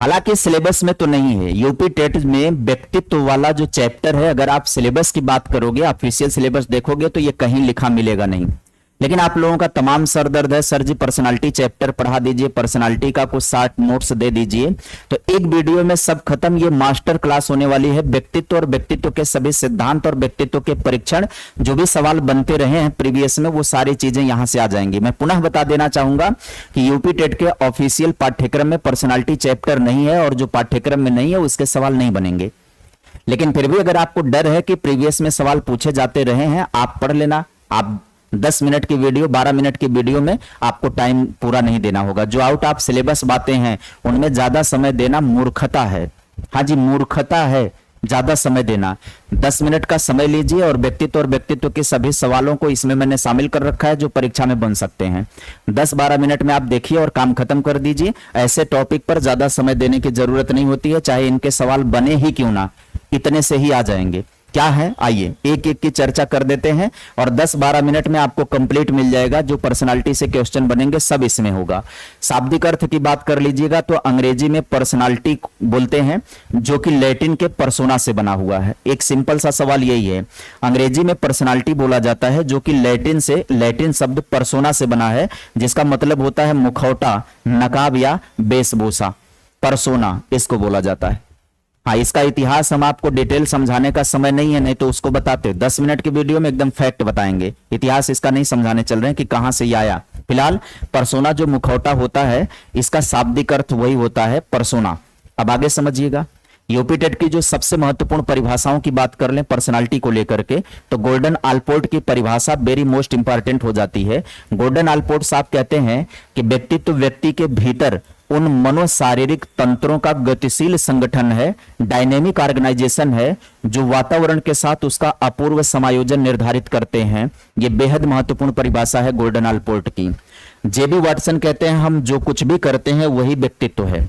हालांकि सिलेबस में तो नहीं है, यूपी टेट में व्यक्तित्व वाला जो चैप्टर है, अगर आप सिलेबस की बात करोगे, ऑफिशियल सिलेबस देखोगे तो ये कहीं लिखा मिलेगा नहीं। लेकिन आप लोगों का तमाम सर दर्द है, सर जी पर्सनालिटी चैप्टर पढ़ा दीजिए, पर्सनालिटी का कुछ 60 नोट्स दे दीजिए, तो एक वीडियो में सब खत्म। ये मास्टर क्लास होने वाली है, व्यक्तित्व और व्यक्तित्व के सभी सिद्धांत और व्यक्तित्व के परीक्षण, जो भी सवाल बनते रहे हैं प्रीवियस में, वो सारी चीजें यहां से आ जाएंगी। मैं पुनः बता देना चाहूंगा कि यूपी टेट के ऑफिशियल पाठ्यक्रम में पर्सनालिटी चैप्टर नहीं है, और जो पाठ्यक्रम में नहीं है उसके सवाल नहीं बनेंगे। लेकिन फिर भी अगर आपको डर है कि प्रीवियस में सवाल पूछे जाते रहे हैं, आप पढ़ लेना। आप 10 मिनट की वीडियो, 12 मिनट की वीडियो में आपको टाइम पूरा नहीं देना होगा। जो आउट ऑफ सिलेबस बातें हैं उनमें ज्यादा समय देना मूर्खता है। हाँ जी, मूर्खता है ज्यादा समय देना। 10 मिनट का समय लीजिए और व्यक्तित्व के सभी सवालों को इसमें मैंने शामिल कर रखा है जो परीक्षा में बन सकते हैं। 10-12 मिनट में आप देखिए और काम खत्म कर दीजिए। ऐसे टॉपिक पर ज्यादा समय देने की जरूरत नहीं होती है, चाहे इनके सवाल बने ही क्यों ना, इतने से ही आ जाएंगे। क्या है, आइए एक एक की चर्चा कर देते हैं और 10-12 मिनट में आपको कंप्लीट मिल जाएगा। जो पर्सनालिटी से क्वेश्चन बनेंगे सब इसमें होगा। शाब्दिक अर्थ की बात कर लीजिएगा तो अंग्रेजी में पर्सनालिटी बोलते हैं, जो कि लैटिन के पर्सोना से बना हुआ है। एक सिंपल सा सवाल यही है, अंग्रेजी में पर्सनालिटी बोला जाता है जो कि लैटिन शब्द पर्सोना से बना है, जिसका मतलब होता है मुखौटा, नकाब या वेशभूषा। पर्सोना इसको बोला जाता है। हाँ, इसका इतिहास हम आपको डिटेल समझाने का समय नहीं है, नहीं तो उसको बताते। 10 मिनट की वीडियो में एकदम फैक्ट बताएंगे, इतिहास इसका नहीं समझाने चल रहे हैं कि कहां से ये आया। फिलहाल पर्सोना जो मुखौटा होता है, इसका शाब्दिक अर्थ वही होता है, पर्सोना। अब आगे समझिएगा। यूपी टेट की जो सबसे महत्वपूर्ण परिभाषाओं की बात कर लें पर्सनालिटी को लेकर के, तो गोल्डन आलपोर्ट की परिभाषा वेरी मोस्ट इंपॉर्टेंट हो जाती है। गोल्डन आलपोर्ट साहब कहते हैं कि व्यक्तित्व व्यक्ति के भीतर उन मनोशारीरिक तंत्रों का गतिशील संगठन है, डायनेमिक ऑर्गेनाइजेशन है, जो वातावरण के साथ उसका अपूर्व समायोजन निर्धारित करते हैं। यह बेहद महत्वपूर्ण परिभाषा है गोल्डन आलपोर्ट की। जेबी वाटसन कहते हैं हम जो कुछ भी करते हैं वही व्यक्तित्व है।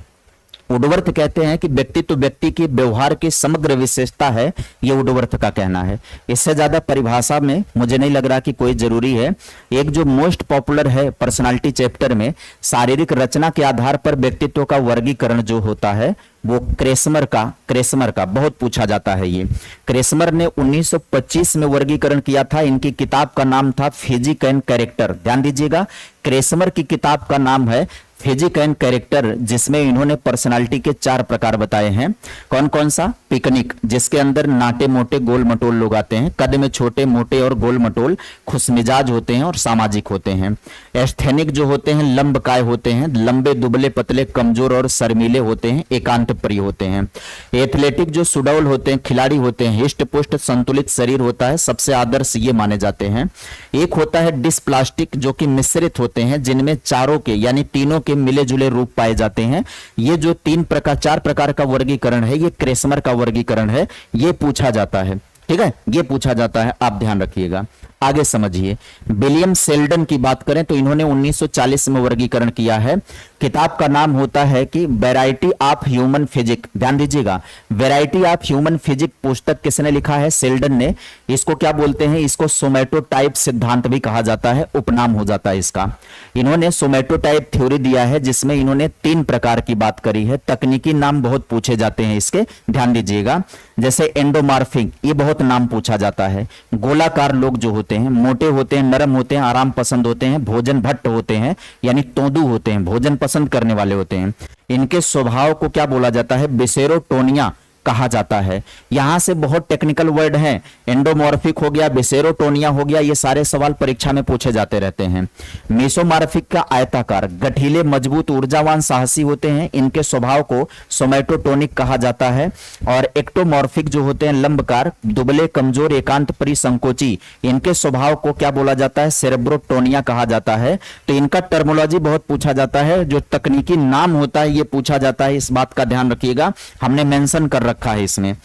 वुडवर्थ कहते हैं कि व्यक्तित्व व्यक्ति की व्यवहार की समग्र विशेषता है, यह वुडवर्थ का कहना है। इससे ज्यादा परिभाषा में मुझे नहीं लग रहा कि कोई जरूरी है। एक जो मोस्ट पॉपुलर है पर्सनालिटी चैप्टर में, शारीरिक रचना के आधार पर व्यक्तित्व का वर्गीकरण जो होता है, वो क्रेसमर का बहुत पूछा जाता है। ये क्रेसमर ने 1925 में वर्गीकरण किया था। इनकी किताब का नाम था फिजिक एंड कैरेक्टर। ध्यान दीजिएगा, क्रेसमर की किताब का नाम है फिजिक एंड कैरेक्टर, जिसमें इन्होंने पर्सनालिटी के 4 प्रकार बताए हैं। कौन कौन सा? पिकनिक, जिसके अंदर नाटे मोटे गोल मटोल लोग आते हैं, कद में छोटे मोटे और गोल मटोल, खुशमिजाज होते हैं और सामाजिक होते हैं। एस्थेनिक जो होते हैं लंबकाय होते हैं, लंबे दुबले पतले कमजोर और शर्मीले होते हैं, एकांत प्रिय होते हैं। एथलेटिक जो सुडौल होते हैं, खिलाड़ी होते हैं, हिष्ट पुष्ट संतुलित शरीर होता है, सबसे आदर्श ये माने जाते हैं। एक होता है डिस्प्लास्टिक, जो कि मिश्रित होते हैं, जिनमें चारों के यानी तीनों के मिले जुले रूप पाए जाते हैं। ये जो 4 प्रकार का वर्गीकरण है, ये क्रेसमर का वर्गीकरण है। ये पूछा जाता है, ठीक है, ये पूछा जाता है, आप ध्यान रखिएगा। आगे समझिए, विलियम सेल्डन की बात करें तो इन्होंने 1940 में वर्गीकरण किया है। किताब का नाम होता है कि वैरायटी ऑफ ह्यूमन फिजिक। ध्यान दीजिएगा, वैरायटी ऑफ ह्यूमन फिजिक पुस्तक किसने लिखा है? सेल्डन ने। इसको क्या बोलते हैं? इसको सोमैटोटाइप सिद्धांत भी कहा जाता है, उपनाम हो जाता है इसका। इन्होंने सोमैटोटाइप थ्योरी दिया है, जिसमें इन्होंने 3 प्रकार की बात करी है। तकनीकी नाम बहुत पूछे जाते हैं इसके, ध्यान दीजिएगा। जैसे एंडोमॉर्फिक, ये बहुत नाम पूछा जाता है। गोलाकार लोग जो होते हैं, मोटे होते हैं, नरम होते हैं, आराम पसंद होते हैं, भोजन भट्ट होते हैं, यानी तोंदू होते हैं, भोजन पसंद करने वाले होते हैं। इनके स्वभाव को क्या बोला जाता है? बिसेरोटोनिया कहा जाता है। यहां से बहुत टेक्निकल वर्ड हैं, एंडोमॉर्फिक हो गया, बिसेरोटोनिया हो गया, ये सारे सवाल परीक्षा में पूछे जाते रहते हैं। मेसोमॉर्फिक का आयताकार, गठीले मजबूत ऊर्जावान साहसी होते हैं, इनके स्वभाव को सोमैटोटोनिक कहा जाता है। और एक्टोमॉर्फिक जो होते हैं लंबकार, दुबले कमजोर एकांत प्रिय संकोची, इनके स्वभाव को क्या बोला जाता है? सेरेब्रोटोनिया कहा जाता है। तो इनका टर्मोलॉजी बहुत पूछा जाता है, जो तकनीकी नाम होता है ये पूछा जाता है, इस बात का ध्यान रखिएगा, हमने मेंशन कर रखा है इसमें।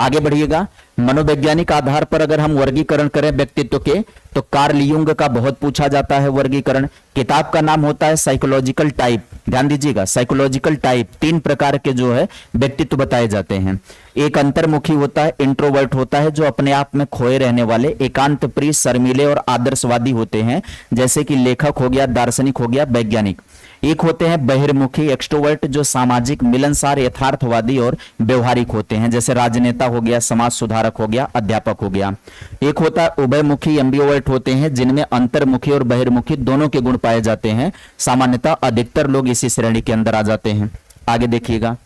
आगे बढ़िएगा, मनोवैज्ञानिक आधार पर अगर हम वर्गीकरण करें व्यक्तित्व के, तो कार्ल यूंग का बहुत पूछा जाता है वर्गीकरण। किताब का नाम होता है साइकोलॉजिकल टाइप। ध्यान दीजिएगा, साइकोलॉजिकल टाइप 3 प्रकार के जो है व्यक्तित्व बताए जाते हैं। एक अंतर्मुखी होता है, इंट्रोवर्ट होता है, जो अपने आप में खोए रहने वाले, एकांत प्रिय, शर्मीले और आदर्शवादी होते हैं, जैसे कि लेखक हो गया, दार्शनिक हो गया, वैज्ञानिक। एक होते हैं बहिर्मुखी एक्सट्रोवर्ट, जो सामाजिक, मिलनसार, यथार्थवादी और व्यवहारिक होते हैं, जैसे राजनेता हो गया, समाज सुधारक हो गया, अध्यापक हो गया। एक होता है उभयमुखी एम्बिवर्ट होते हैं, जिनमें अंतर्मुखी और बहिर्मुखी दोनों के गुण पाए जाते हैं। सामान्यतः अधिकतर लोग इसी श्रेणी के अंदर आ जाते हैं। आगे देखिएगा,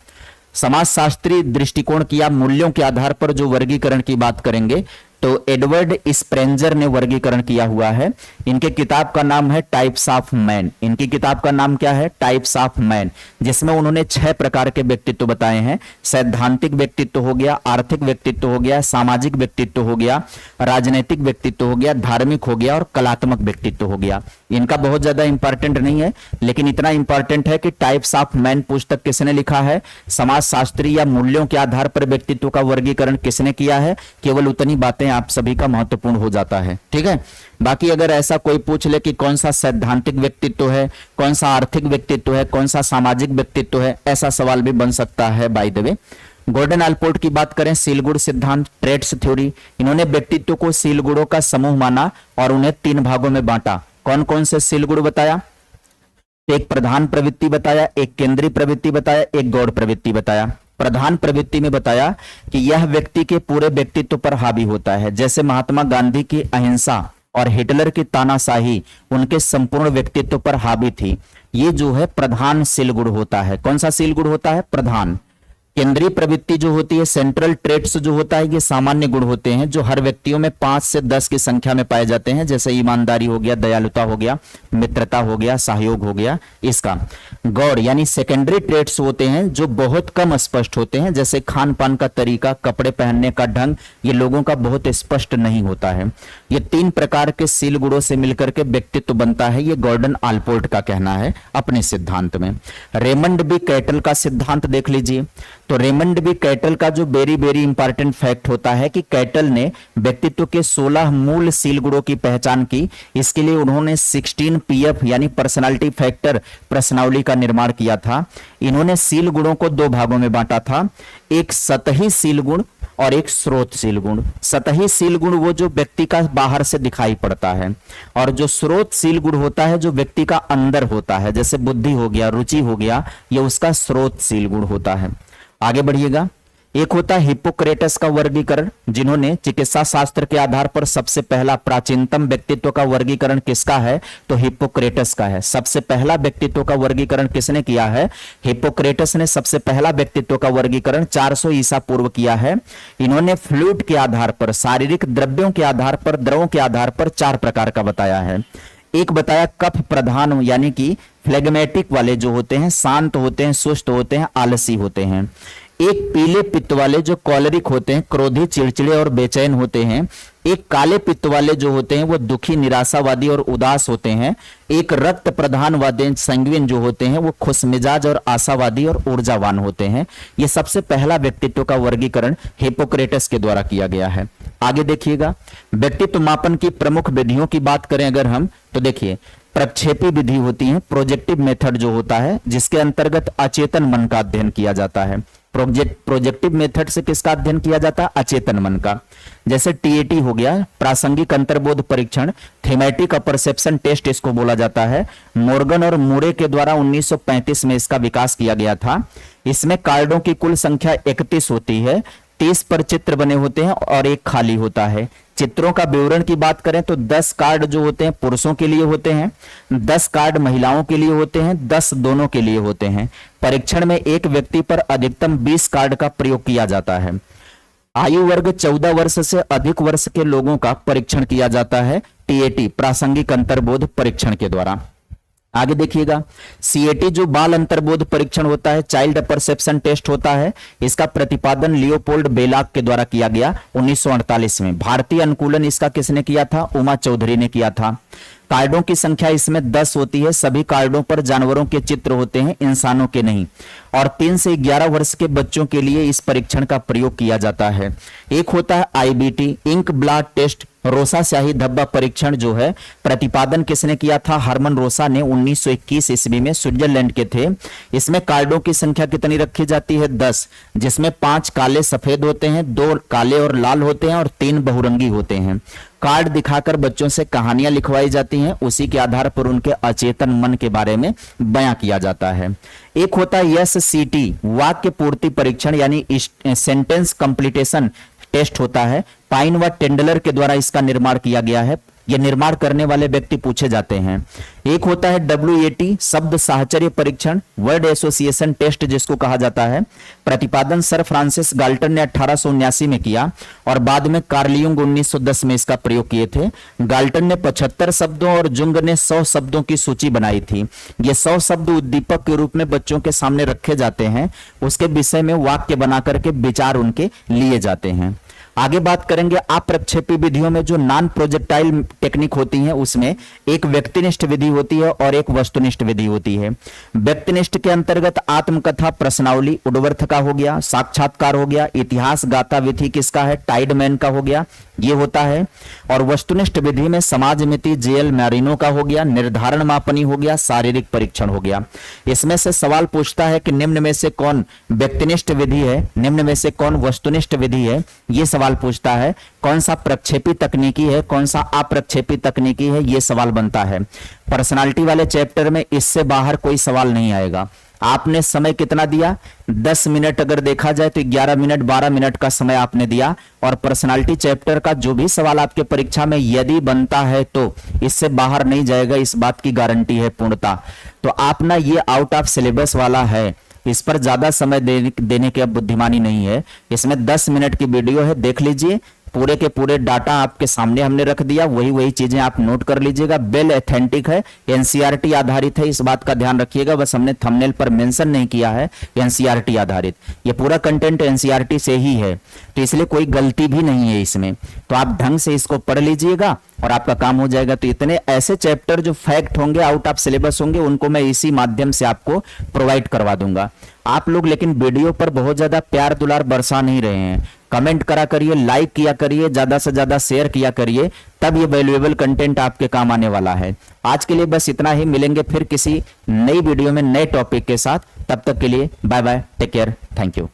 समाजशास्त्री दृष्टिकोण किया मूल्यों के आधार पर जो वर्गीकरण की बात करेंगे तो एडवर्ड स्प्रेंजर ने वर्गीकरण किया हुआ है। इनके किताब का नाम है टाइप्स ऑफ मैन। इनकी किताब का नाम क्या है? टाइप्स ऑफ मैन, जिसमें उन्होंने 6 प्रकार के व्यक्तित्व बताए हैं। सैद्धांतिक व्यक्तित्व हो गया, आर्थिक व्यक्तित्व हो गया, सामाजिक व्यक्तित्व हो गया, राजनीतिक व्यक्तित्व हो गया, धार्मिक हो गया और कलात्मक व्यक्तित्व हो गया। इनका बहुत ज्यादा इंपॉर्टेंट नहीं है, लेकिन इतना इंपॉर्टेंट है कि टाइप्स ऑफ मैन पुस्तक किसने लिखा है, समाजशास्त्री या मूल्यों के आधार पर व्यक्तित्व का वर्गीकरण किसने किया है, केवल उतनी बातें आप सभी का महत्वपूर्ण हो जाता है। ठीक है, बाकी अगर ऐसा कोई पूछ ले कि कौन सा सैद्धांतिक व्यक्तित्व है, कौन सा आर्थिक व्यक्तित्व है, कौन सा सामाजिक व्यक्तित्व है, ऐसा सवाल भी बन सकता है। By the way, Gordon Allport की बात करें, सील गुण सिद्धांत, ट्रेट्स थ्योरी, इन्होंने व्यक्तित्व को सील गुणों का समूह माना और उन्हें 3 भागों में बांटा। कौन कौन से सील गुण बताया? एक प्रधान प्रवृत्ति बताया, एक केंद्रीय प्रवृत्ति बताया, एक गौड़ प्रवृत्ति बताया। प्रधान प्रवृत्ति में बताया कि यह व्यक्ति के पूरे व्यक्तित्व पर हावी होता है, जैसे महात्मा गांधी की अहिंसा और हिटलर की तानाशाही उनके संपूर्ण व्यक्तित्व पर हावी थी। ये जो है प्रधान सील गुण होता है। कौन सा सील गुण होता है? प्रधान। केंद्रीय प्रवृत्ति जो होती है, सेंट्रल ट्रेट्स जो होता है, ये सामान्य गुण होते हैं जो हर व्यक्तियों में 5 से 10 की संख्या में पाए जाते हैं, जैसे ईमानदारी हो गया, दयालुता हो गया, मित्रता हो गया, सहयोग हो गया। इसका गौड़ यानी सेकेंडरी ट्रेट्स होते हैं जो बहुत कम स्पष्ट होते हैं, जैसे खान पान का तरीका, कपड़े पहनने का ढंग, ये लोगों का बहुत स्पष्ट नहीं होता है। ये 3 प्रकार के सील गुणों से मिलकर के व्यक्तित्व बनता है, ये गॉर्डन आलपोर्ट का कहना है अपने सिद्धांत में। रेमंड बी कैटल का सिद्धांत देख लीजिए। तो रेमंड बी कैटल का जो वेरी वेरी इंपॉर्टेंट फैक्ट होता है कि कैटल ने व्यक्तित्व के 16 मूल सील गुणों की पहचान की। इसके लिए उन्होंने 16 पीएफ यानी पर्सनालिटी फैक्टर प्रश्नावली का निर्माण किया था। इन्होंने सील गुणों को 2 भागों में बांटा था, एक सतही सील गुण और एक स्रोत सील गुण। सतही सील गुण वो जो व्यक्ति का बाहर से दिखाई पड़ता है, और जो स्रोत सील गुण होता है जो व्यक्ति का अंदर होता है, जैसे बुद्धि हो गया, रुचि हो गया, ये उसका स्रोत सील गुण होता है। आगे बढ़िएगा, एक होता है हिप्पोक्रेटस का वर्गीकरण, जिन्होंने चिकित्सा शास्त्र के आधार पर सबसे पहला प्राचीनतम व्यक्तित्व का वर्गीकरण किसका है? तो हिप्पोक्रेटस का है। सबसे पहला व्यक्तित्व का वर्गीकरण किसने किया है? हिप्पोक्रेटस ने सबसे पहला व्यक्तित्व का वर्गीकरण 400 ईसा पूर्व किया है। इन्होंने फ्लूइड के आधार पर, शारीरिक द्रव्यों के आधार पर, द्रवों के आधार पर 4 प्रकार का बताया है। एक बताया कफ प्रधान यानी कि फ्लेगमेटिक वाले जो होते हैं, शांत होते हैं, सुस्त होते हैं, आलसी होते हैं। एक पीले पित्त वाले जो कॉलरिक होते हैं, क्रोधी, चिड़चिड़े और बेचैन होते हैं। एक काले पित्त वाले जो होते हैं वो दुखी, निराशावादी और उदास होते हैं। एक रक्त प्रधान वाले संगीन जो होते हैं वो खुशमिजाज और आशावादी और ऊर्जावान होते हैं। ये सबसे पहला व्यक्तित्व का वर्गीकरण हिप्पोक्रेटस के द्वारा किया गया है। आगे देखिएगा, व्यक्तित्व मापन की प्रमुख विधियों की बात करें अगर हम, तो देखिए प्रक्षेपी विधि होती है, प्रोजेक्टिव मेथड जो होता है, जिसके अंतर्गत अचेतन मन का अध्ययन किया जाता है। प्रोजेक्टिव मेथड से किसका अध्ययन किया जाता है? अचेतन मन का। जैसे टीएटी हो गया, प्रासंगिक अंतर्बोध परीक्षण, थीमेटिक परसेप्शन टेस्ट इसको बोला जाता है। मॉर्गन और मूरे के द्वारा 1935 में इसका विकास किया गया था। इसमें कार्डों की कुल संख्या 31 होती है, 30 पर चित्र बने होते हैं और एक खाली होता है। चित्रों का विवरण की बात करें तो 10 कार्ड जो होते हैं पुरुषों के लिए होते हैं, 10 कार्ड महिलाओं के लिए होते हैं, 10 दोनों के लिए होते हैं। परीक्षण में एक व्यक्ति पर अधिकतम 20 कार्ड का प्रयोग किया जाता है। आयु वर्ग 14 वर्ष से अधिक वर्ष के लोगों का परीक्षण किया जाता है टीएटी प्रासंगिक अंतर्बोध परीक्षण के द्वारा। आगे देखिएगा, सीएटी जो बाल अंतर्बोध परीक्षण होता है, चाइल्ड परसेप्शन टेस्ट होता है, इसका प्रतिपादन लियोपोल्ड बेलाक के द्वारा किया गया 1948 में। भारतीय अनुकूलन इसका किसने किया था? उमा चौधरी ने किया था। कार्डों की संख्या इसमें 10 होती है। सभी कार्डों पर जानवरों के चित्र होते हैं, इंसानों के नहीं। और 3 से 11 वर्ष के बच्चों के लिए इस परीक्षण का प्रयोग किया जाता है। एक होता है आईबीटी इंक ब्लड टेस्ट, रोसा स्याही धब्बा परीक्षण जो है, प्रतिपादन किसने किया था? हरमन रोसा ने 1921 ईस्वी में, स्विट्जरलैंड के थे। इसमें कार्डों की संख्या कितनी रखी जाती है? 10, जिसमें 5 काले सफेद होते हैं, 2 काले और लाल होते हैं और 3 बहुरंगी होते हैं। कार्ड दिखाकर बच्चों से कहानियां लिखवाई जाती हैं, उसी के आधार पर उनके अचेतन मन के बारे में बयां किया जाता है। एक होता है SCT, वाक्य पूर्ति परीक्षण, यानी सेंटेंस कंप्लीटेशन टेस्ट होता है। पाइन व टेंडलर के द्वारा इसका निर्माण किया गया है। ये निर्माण करने वाले व्यक्ति पूछे जाते हैं। एक होता है WAT, शब्द साहचर्य परीक्षण, वर्ड एसोसिएशन टेस्ट जिसको कहा जाता है। प्रतिपादन सर फ्रांसिस गाल्टन ने 1879 में किया और बाद में कार्ल युंग 1910 में इसका प्रयोग किए थे। गाल्टन ने 75 शब्दों और जुंग ने 100 शब्दों की सूची बनाई थी। ये 100 शब्द उद्दीपक के रूप में बच्चों के सामने रखे जाते हैं, उसके विषय में वाक्य बना करके विचार उनके लिए जाते हैं। आगे बात करेंगे अप्रक्षेपी विधियों में जो नॉन प्रोजेक्टाइल टेक्निक होती है, उसमें एक व्यक्तिनिष्ठ विधि होती है और एक वस्तुनिष्ठ विधि होती है। व्यक्तिनिष्ठ के अंतर्गत आत्मकथा, प्रश्नावली, उड्वर्थ का हो गया, साक्षात्कार हो गया, इतिहास गाथा विधि किसका है, टाइडमैन का हो गया, ये होता है। और वस्तुनिष्ठ विधि में समाज मिति, JL मैरिनो का हो गया, निर्धारण मापनी हो गया, शारीरिक परीक्षण हो गया। इसमें से सवाल पूछता है कि निम्न में से कौन व्यक्तिनिष्ठ विधि है, निम्न में से कौन वस्तुनिष्ठ विधि है, ये सवाल पूछता है। कौन सा प्रक्षेपी तकनीकी है, कौन सा अप्रक्षेपी तकनीकी है, ये सवाल बनता है। पर्सनालिटी वाले चैप्टर में इससे बाहर कोई सवाल नहीं आएगा। आपने समय कितना दिया, 10 मिनट अगर देखा जाए तो 11 मिनट 12 मिनट का समय आपने दिया। और पर्सनालिटी चैप्टर का जो भी सवाल आपके परीक्षा में यदि बनता है तो इससे बाहर नहीं जाएगा, इस बात की गारंटी है पूर्णता। तो आप ना ये आउट ऑफ सिलेबस वाला है, इस पर ज्यादा समय देने की अब बुद्धिमानी नहीं है। इसमें 10 मिनट की वीडियो है, देख लीजिए। पूरे के पूरे डाटा आपके सामने हमने रख दिया, वही चीजें आप नोट कर लीजिएगा। वेल ऑथेंटिक है, NCERT आधारित है, इस बात का ध्यान रखिएगा। बस हमने थंबनेल पर मेंशन नहीं किया है NCERT आधारित, ये पूरा कंटेंट NCERT से ही है, तो इसलिए कोई गलती भी नहीं है इसमें। तो आप ढंग से इसको पढ़ लीजिएगा और आपका काम हो जाएगा। तो इतने ऐसे चैप्टर जो फैक्ट होंगे, आउट ऑफ सिलेबस होंगे, उनको मैं इसी माध्यम से आपको प्रोवाइड करवा दूंगा। आप लोग लेकिन वीडियो पर बहुत ज्यादा प्यार दुलार बरसा नहीं रहे हैं। कमेंट करा करिए, लाइक किया करिए, ज्यादा से ज्यादा शेयर किया करिए, तब ये वैल्यूएबल कंटेंट आपके काम आने वाला है। आज के लिए बस इतना ही, मिलेंगे फिर किसी नई वीडियो में नए टॉपिक के साथ। तब तक के लिए bye bye, take care, thank you.